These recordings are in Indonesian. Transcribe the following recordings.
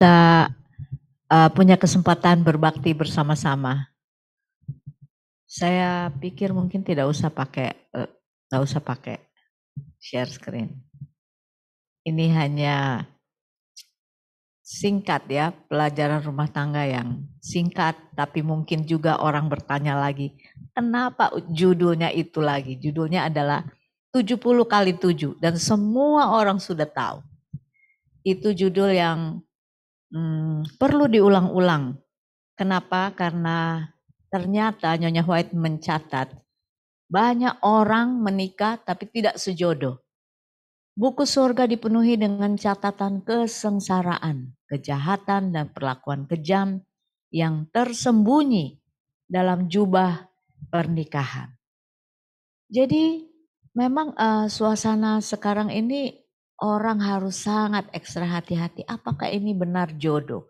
kita punya kesempatan berbakti bersama-sama. Saya pikir mungkin nggak usah pakai share screen. Ini hanya singkat ya, pelajaran rumah tangga yang singkat, tapi mungkin juga orang bertanya lagi, kenapa judulnya itu lagi? Judulnya adalah 70 kali 7 dan semua orang sudah tahu. Itu judul yang perlu diulang-ulang. Kenapa? Karena ternyata Nyonya White mencatat banyak orang menikah tapi tidak sejodoh. Buku surga dipenuhi dengan catatan kesengsaraan, kejahatan dan perlakuan kejam yang tersembunyi dalam jubah pernikahan. Jadi memang suasana sekarang ini orang harus sangat ekstra hati-hati. Apakah ini benar jodoh?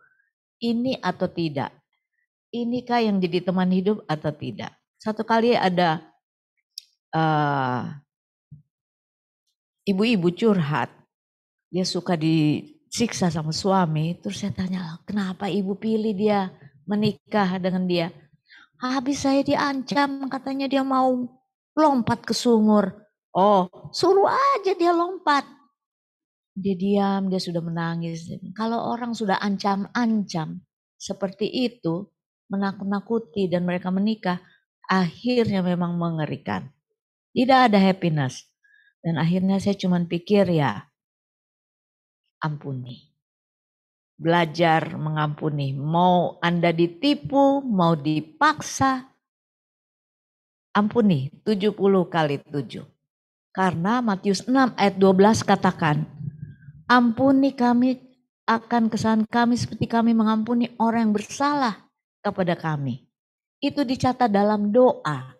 Ini atau tidak? Inikah yang jadi teman hidup atau tidak? Satu kali ada ibu-ibu curhat, dia suka disiksa sama suami, terus saya tanya, kenapa ibu pilih dia menikah dengan dia? Habis saya diancam, katanya dia mau lompat ke sumur. Oh, suruh aja dia lompat. Dia diam, dia sudah menangis. Kalau orang sudah ancam-ancam seperti itu, menakut-nakuti dan mereka menikah, akhirnya memang mengerikan. Tidak ada happiness. Dan akhirnya saya cuma pikir ya, ampuni. Belajar mengampuni. Mau Anda ditipu, mau dipaksa, ampuni 70 kali 7. Karena Matius 6 ayat 12 katakan, ampuni kami akan kesalahan kami seperti kami mengampuni orang yang bersalah kepada kami. Itu dicatat dalam doa.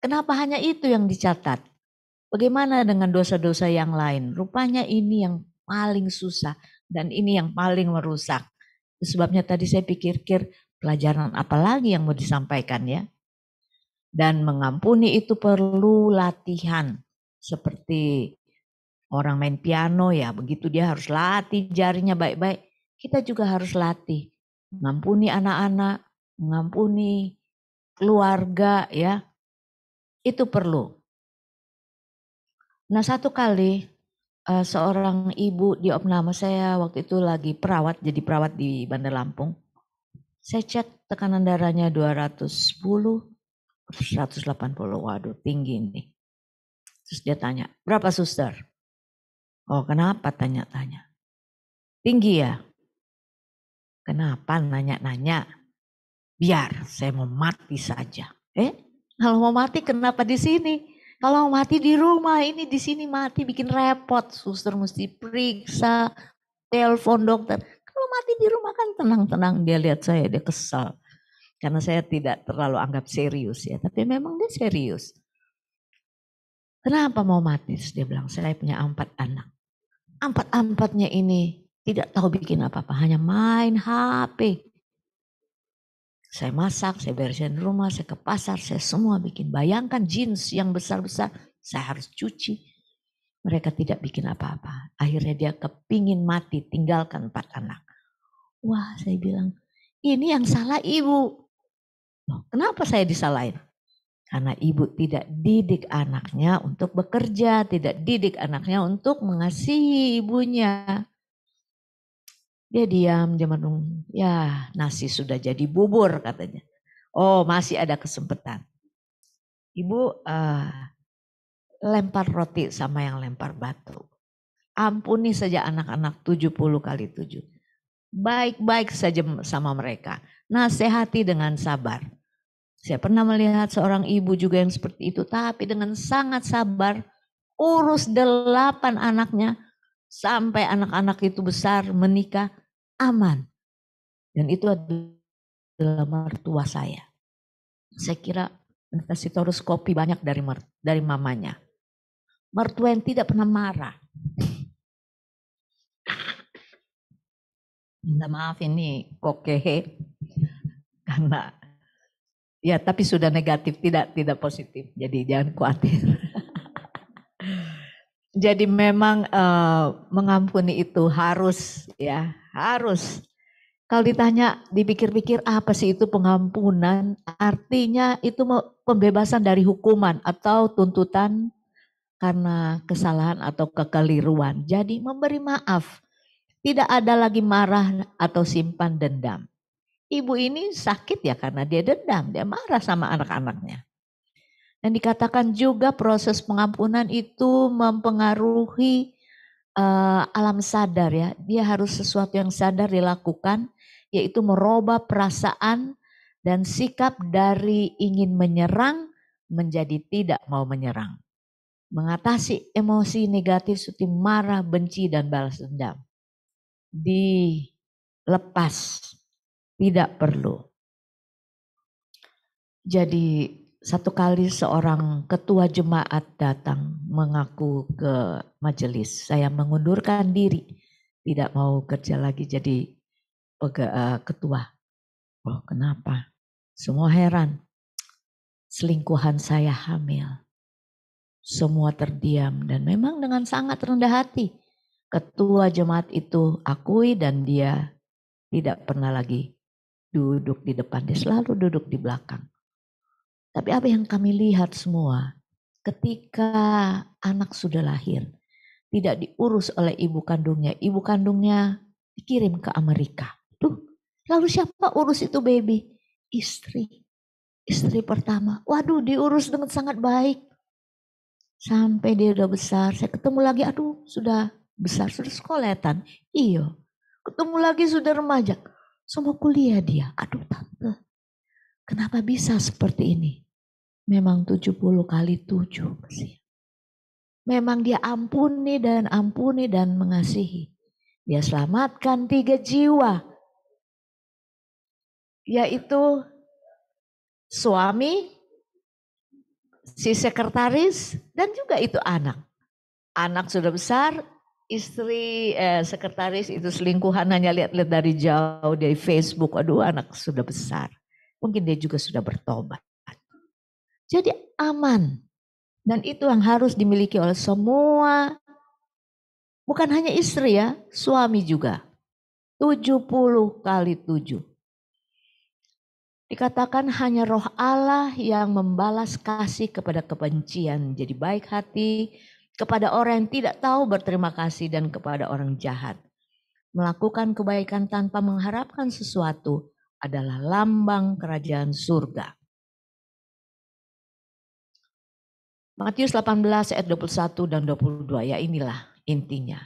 Kenapa hanya itu yang dicatat? Bagaimana dengan dosa-dosa yang lain? Rupanya ini yang paling susah dan ini yang paling merusak. Sebabnya tadi saya pikir pelajaran apa lagi yang mau disampaikan ya. Dan mengampuni itu perlu latihan. Seperti orang main piano ya, begitu dia harus latih jarinya baik-baik. Kita juga harus latih. Mengampuni anak-anak, mengampuni keluarga ya. Itu perlu. Nah satu kali seorang ibu di opname saya waktu itu lagi perawat, jadi perawat di Bandar Lampung. Saya cek tekanan darahnya 210, 180, waduh tinggi nih. Terus dia tanya, berapa suster? Oh kenapa tanya-tanya? Tinggi ya? Kenapa nanya-nanya? Biar saya mau mati saja. Kalau mau mati kenapa di sini? Kalau mau mati di rumah, ini di sini mati bikin repot. Suster mesti periksa, telepon dokter. Kalau mati di rumah kan tenang-tenang, dia lihat saya, dia kesal. Karena saya tidak terlalu anggap serius ya, tapi memang dia serius. Kenapa mau mati? Terus dia bilang, saya punya 4 anak. 4-4-nya ini tidak tahu bikin apa-apa, hanya main HP. Saya masak, saya beresin rumah, saya ke pasar, saya semua bikin. Bayangkan jeans yang besar-besar, saya harus cuci. Mereka tidak bikin apa-apa. Akhirnya dia kepingin mati, tinggalkan 4 anak. Wah, saya bilang, ini yang salah ibu. Loh, kenapa saya disalahin? Karena ibu tidak didik anaknya untuk bekerja, tidak didik anaknya untuk mengasihi ibunya. Dia diam, dia menunggu. Ya, nasi sudah jadi bubur katanya. Oh, masih ada kesempatan. Ibu lempar roti sama yang lempar batu. Ampuni saja anak-anak 70 kali 7. Baik-baik saja sama mereka. Nasihati dengan sabar. Saya pernah melihat seorang ibu juga yang seperti itu. Tapi dengan sangat sabar. Urus 8 anaknya. Sampai anak-anak itu besar menikah. Aman. Dan itu adalah mertua saya. Saya kira kasih terus kopi banyak dari mamanya. Mertua yang tidak pernah marah. Minta maaf ini kokehe. Karena ya tapi sudah negatif, tidak positif. Jadi jangan khawatir. Jadi memang mengampuni itu harus ya, harus. Kalau ditanya, dipikir-pikir apa sih itu pengampunan? Artinya itu pembebasan dari hukuman atau tuntutan karena kesalahan atau kekeliruan. Jadi memberi maaf. Tidak ada lagi marah atau simpan dendam. Ibu ini sakit ya karena dia dendam, dia marah sama anak-anaknya. Dan dikatakan juga proses pengampunan itu mempengaruhi alam sadar ya. Dia harus sesuatu yang sadar dilakukan, yaitu merubah perasaan dan sikap dari ingin menyerang menjadi tidak mau menyerang. Mengatasi emosi negatif seperti marah, benci, dan balas dendam. Dilepas, tidak perlu. Jadi satu kali seorang ketua jemaat datang mengaku ke majelis, saya mengundurkan diri, tidak mau kerja lagi jadi ketua. Oh kenapa? Semua heran, selingkuhan saya hamil. Semua terdiam dan memang dengan sangat rendah hati. Ketua jemaat itu akui dan dia tidak pernah lagi duduk di depan, dia selalu duduk di belakang. Tapi apa yang kami lihat semua, ketika anak sudah lahir, tidak diurus oleh ibu kandungnya dikirim ke Amerika. Tuh, lalu siapa urus itu baby? Istri pertama. Waduh, diurus dengan sangat baik. Sampai dia udah besar, saya ketemu lagi, aduh sudah besar, sudah sekoletan. Iya, ketemu lagi sudah remaja. Semua kuliah dia, aduh tante. Kenapa bisa seperti ini? Memang 70 kali 7 sih. Memang dia ampuni dan mengasihi. Dia selamatkan 3 jiwa. Yaitu suami, si sekretaris, dan juga itu anak. Anak sudah besar, istri sekretaris itu selingkuhan hanya lihat-lihat dari jauh dari Facebook. Aduh anak sudah besar. Mungkin dia juga sudah bertobat. Jadi aman. Dan itu yang harus dimiliki oleh semua. Bukan hanya istri ya, suami juga. 70 kali 7. Dikatakan hanya roh Allah yang membalas kasih kepada kebencian. Jadi baik hati kepada orang yang tidak tahu berterima kasih dan kepada orang jahat. Melakukan kebaikan tanpa mengharapkan sesuatu adalah lambang kerajaan surga. Matius 18 ayat 21 dan 22, ya inilah intinya.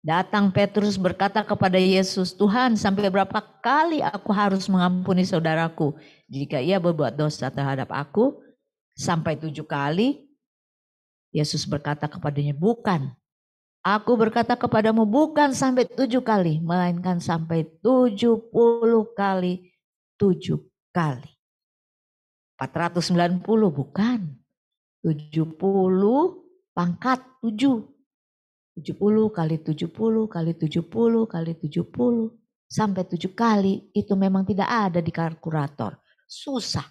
Datang Petrus berkata kepada Yesus, Tuhan sampai berapa kali aku harus mengampuni saudaraku jika ia berbuat dosa terhadap aku? Sampai 7 kali? Yesus berkata kepadanya, bukan. Aku berkata kepadamu bukan sampai 7 kali, melainkan sampai 70 kali 7 kali. 490 bukan. 70 pangkat 7. 70 kali 70 kali 70 kali 70 sampai 7 kali itu memang tidak ada di kalkulator. Susah.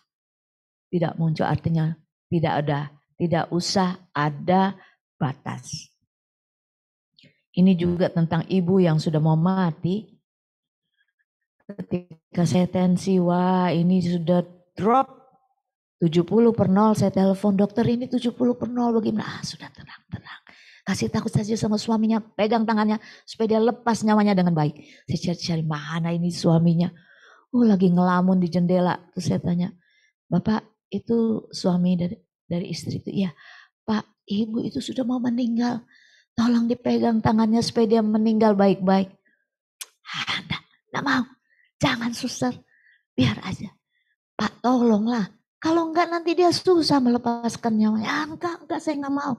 Tidak muncul artinya tidak ada, tidak usah ada batas. Ini juga tentang ibu yang sudah mau mati. Ketika saya tensi, wah ini sudah drop 70/0, saya telepon dokter ini 70/0 bagaimana? Sudah tenang. Kasih takut saja sama suaminya, pegang tangannya supaya dia lepas nyawanya dengan baik. Saya cari mana ini suaminya. Oh lagi ngelamun di jendela. Terus saya tanya, Bapak itu suami dari istri itu? Iya. Pak, ibu itu sudah mau meninggal. Tolong dipegang tangannya supaya dia meninggal baik-baik. Enggak mau. Jangan suster. Biar aja. Pak tolonglah. Kalau enggak nanti dia susah melepaskan nyawanya. Enggak saya enggak mau.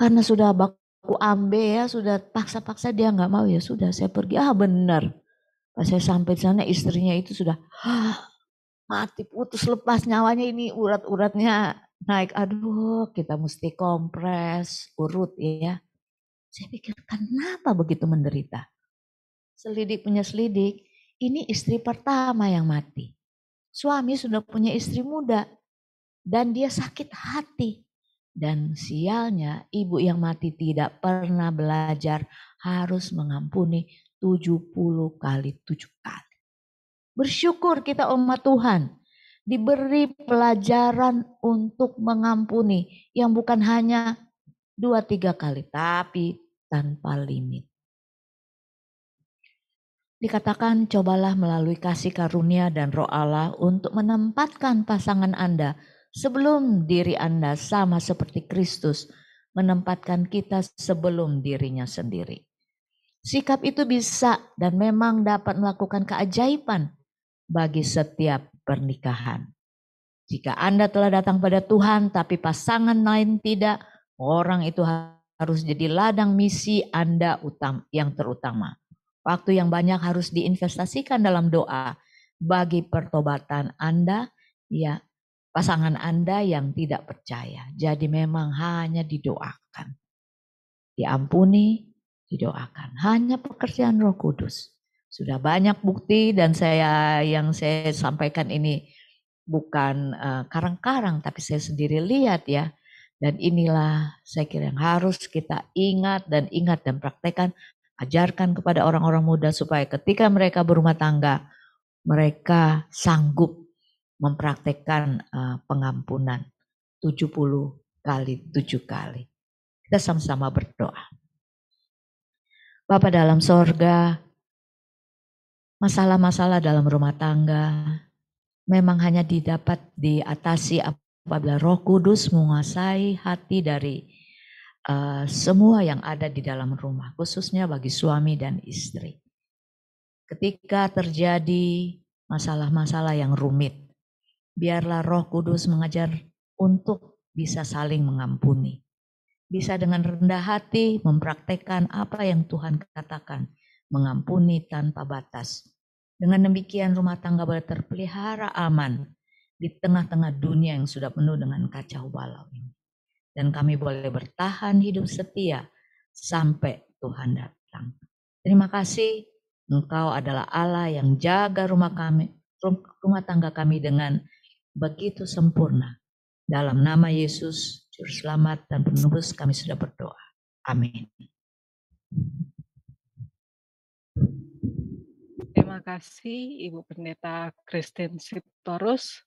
Karena sudah baku ambe ya, sudah paksa-paksa dia nggak mau ya sudah saya pergi. Benar. Pas saya sampai di sana istrinya itu sudah mati putus lepas nyawanya ini urat-uratnya naik. Aduh kita mesti kompres urut ya. Saya pikir kenapa begitu menderita. Selidik punya selidik. Ini istri pertama yang mati. Suami sudah punya istri muda. Dan dia sakit hati. Dan sialnya ibu yang mati tidak pernah belajar harus mengampuni 70 kali 7 kali. Bersyukur kita umat Tuhan diberi pelajaran untuk mengampuni yang bukan hanya 2-3 kali, tapi tanpa limit. Dikatakan cobalah melalui kasih karunia dan roh Allah untuk menempatkan pasangan Anda sebelum diri Anda, sama seperti Kristus menempatkan kita sebelum dirinya sendiri. Sikap itu bisa dan memang dapat melakukan keajaiban bagi setiap pernikahan. Jika Anda telah datang pada Tuhan tapi pasangan lain tidak, orang itu harus jadi ladang misi Anda yang terutama. Waktu yang banyak harus diinvestasikan dalam doa bagi pertobatan Anda, ya, pasangan Anda yang tidak percaya. Jadi memang hanya didoakan. Diampuni, didoakan. Hanya pekerjaan Roh Kudus. Sudah banyak bukti dan yang saya sampaikan ini bukan karang-karang, tapi saya sendiri lihat ya. Dan inilah saya kira yang harus kita ingat dan praktekkan. Ajarkan kepada orang-orang muda supaya ketika mereka berumah tangga, mereka sanggup mempraktekkan pengampunan 70 kali 7 kali. Kita sama-sama berdoa. Bapa dalam sorga, masalah-masalah dalam rumah tangga memang hanya didapat diatasi apabila Roh Kudus menguasai hati dari semua yang ada di dalam rumah, khususnya bagi suami dan istri. Ketika terjadi masalah-masalah yang rumit, biarlah Roh Kudus mengajar untuk bisa saling mengampuni. Bisa dengan rendah hati mempraktekkan apa yang Tuhan katakan, mengampuni tanpa batas. Dengan demikian rumah tangga boleh terpelihara aman di tengah-tengah dunia yang sudah penuh dengan kacau balau ini. Dan kami boleh bertahan hidup setia sampai Tuhan datang. Terima kasih, Engkau adalah Allah yang jaga rumah tangga kami dengan begitu sempurna. Dalam nama Yesus, Juru Selamat dan Penebus kami sudah berdoa. Amin. Terima kasih Ibu Pendeta Christine Sitorus.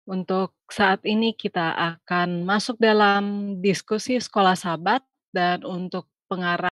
Untuk saat ini kita akan masuk dalam diskusi Sekolah Sabat dan untuk pengarah